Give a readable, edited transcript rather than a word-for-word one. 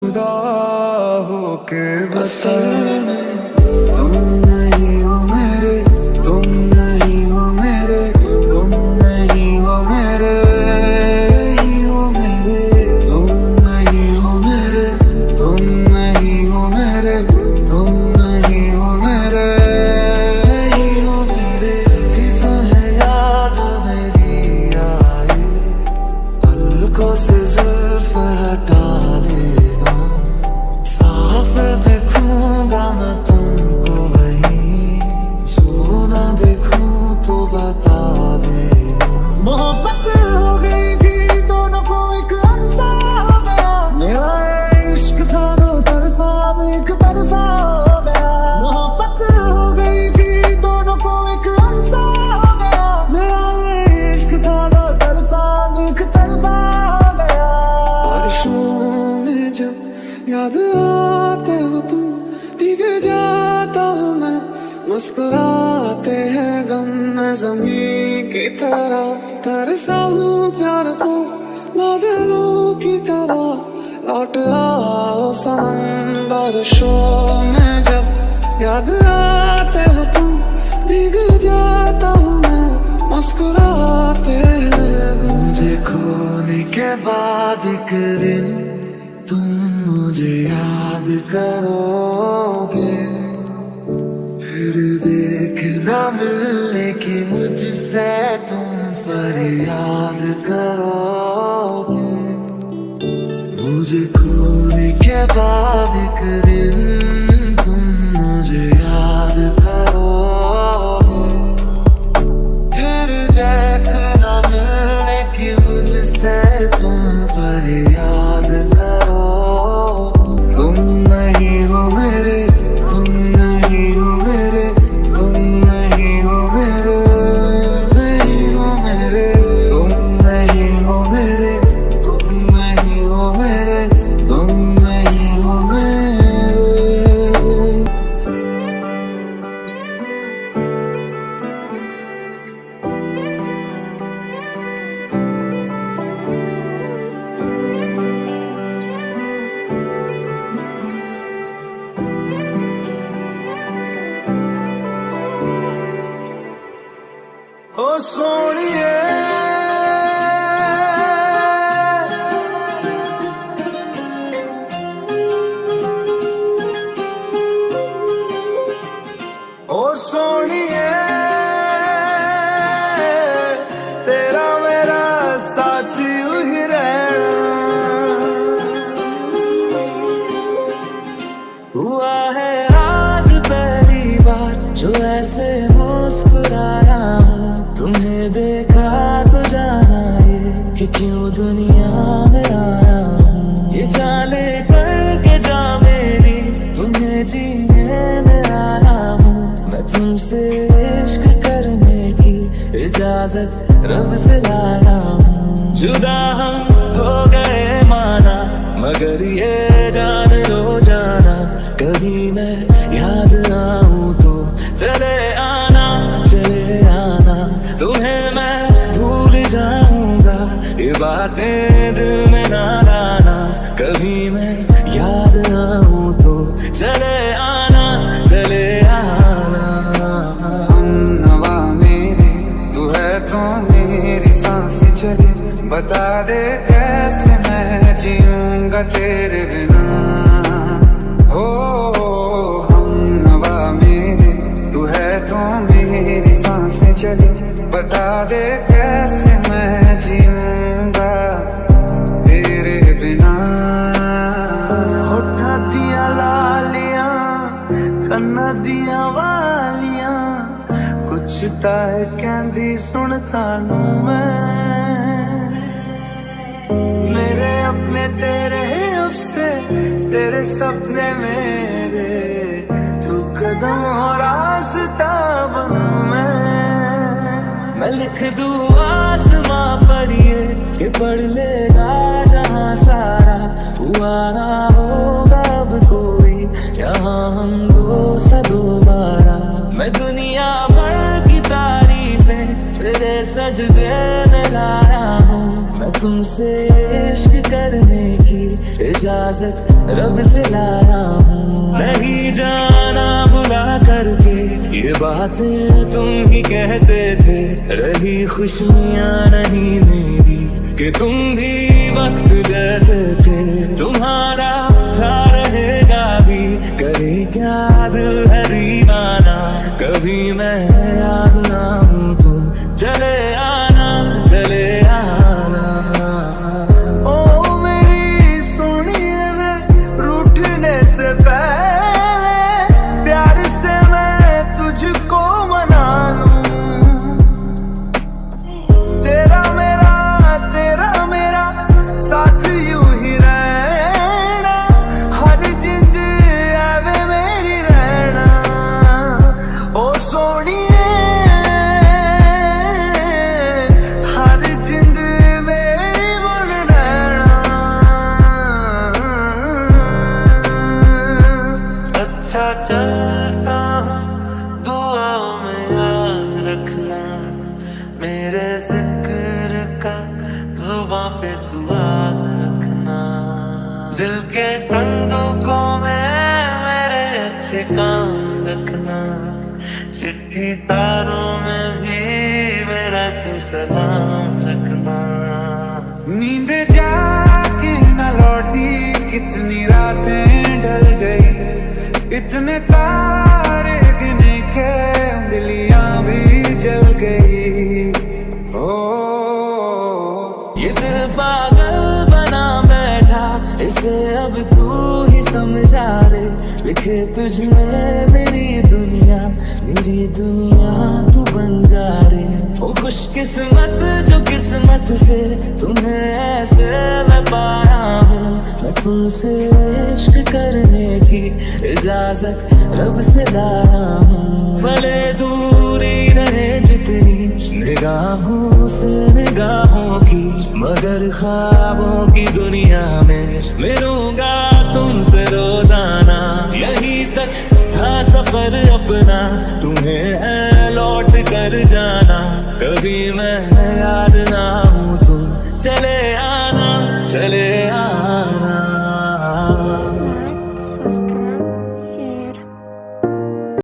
खुदा होके बसा तुम नहीं हो मेरे, तुम नहीं हो मेरे, तुम नहीं हो मेरे, नहीं हो मेरे, तुम नहीं हो मेरे, तुम नहीं हो मेरे, तुम नहीं हो मेरे, नहीं हो मेरे। कि तुम्हें याद मेरी आए, पलकों से जुल्फ हटा लेना, साफ देखूंगा मैं तुमको वहीं, जो ना देखूं तो बता देना। मोहब्बत हो गई थी दोनों को, एक अरसा हो गया, मेरा ये इश्क था दो तरफा, अब एक तरफा हो गया। मोहब्बत हो गई थी दोनों को, एक अरसा हो गया, मेरा ये इश्क था दो तरफा, अब एक तरफा हो गया। बारिशों में जब याद आते हो तुम, भीग जाता हूँ मैं, मुस्कुराते हैं गम में ज़मीं की तरह, तरसा हूँ प्यार को बादलों की तरह, लौट आओ सनम। बारिशों में जब याद आते हो तुम, भीग जाता हूँ मैं, मुस्कुराते हैं गम। मुझे खोने के बाद एक दिन तुम मुझे याद करोगे, फिर देखना मिलने की मुझसे तुम फरियाद करोगे। मुझे खोने के बाद एक दिन तुम मुझे याद करोगे, फिर देखना मिलने की मुझसे तुम फरियाद करोगे। तुम नहीं हो मेरे, तुम नहीं हो मेरे, तुम नहीं हो मेरे, नहीं हो मेरे, तुम नहीं हो मेरे, तुम नहीं हो मेरे, तुम नहीं हो मेरे। ओ सोनिए, ओ सोनिए, तेरा मेरा साथी वही रहना। हुआ है आज पहली बार जो ऐसे मुस्कुराया हूँ, तुम्हें देखा तो जाना ये कि क्यों दुनिया में आया हूँ। ये जाले करके जा मेरी, तुम्हें जीने में आया हूँ, मैं तुमसे इश्क करने की इजाजत रब से लाया हूँ। जुदा हम हो गए माना, मगर ये जान लो जाना, कभी मैं याद आऊं तो चले आना, चले आना, तुम्हें मैं भूल जाऊंगा, ये बातें दिल में ना लाना, कभी मैं याद आऊं तो चले आना, चले आना। हमनवा मेरे तू है तो मेरी सांसें चले, बता दे कैसे मैं जीऊंगा तेरे बिना। हो हमनवा मेरे तू है तो मेरी सांसें चले, बता दे कैसे मैं जीऊंगा तेरे बिना। होठा दिया लालियां, कन्ना दिया वालियां, कुछ ताए कहंदी सुनता लूं मैं, मेरे अपने तेरे अफसे, तेरे सपने मेरे, तू कदम हो रास्ता बनूं मैं लिख दूं आसमां पर ये कि पढ़ लेगा जहां सारा, हुआ ना होगा अब कोई यहाँ हम दो सा दोबारा। मैं दुनिया भर की तारीफें तेरे सजदे में लाया हूँ, मैं तुमसे इश्क करने की इजाजत रब से लाया हूँ। नहीं जाना बुला करके ये बातें तुम ही कहते थे, रही खुशियाँ नहीं मेरी कि तुम भी वक्त जैसे थे। तुम्हारा था रहेगा भी, करे क्या दिल है दीवाना, कभी मैं याद ना हूँ तो चले आना चले आना। ओ मेरी सोनिए वे रूठने से पहले प्यार से मैं तुझको मना लूं। तेरा मेरा साथ यूं ही रहना, हर जिंद आवे मेरी रहना। ओ सोनिए हर जिंद मेरी बन रहना। अच्छा चलता हूँ दुआओं में याद रखना, मेरे जिक्र का जुबां पे सुवाद रखना। दिल के संदूकों में मेरे अच्छे काम रखना, चिट्ठी तारों में भी मेरा तू सलाम रखना। नींद जाके न लौटी कितनी रातें ढल गई, इतने तारे गिने के उंगलियां भी जल गई। ओ ये दिल पागल बना बैठा, इसे अब तू ही समझा रे। लिखे तुझमें मेरी दुनिया तू बन जा रे। ओ खुशकिस्मत जो किस्मत से तुम्हें ऐसे मैं पाया हूँ। मैं तुमसे इश्क करने की इजाजत रब से लाया हूँ। भले दूरी रहे जितनी निगाहों से निगाहों की, मगर ख्वाबों की दुनिया में मिलूंगा तुमसे रोजाना। यहीं तक था सफर अपना, तुम्हें है लौट कर जाना, कभी मैं याद ना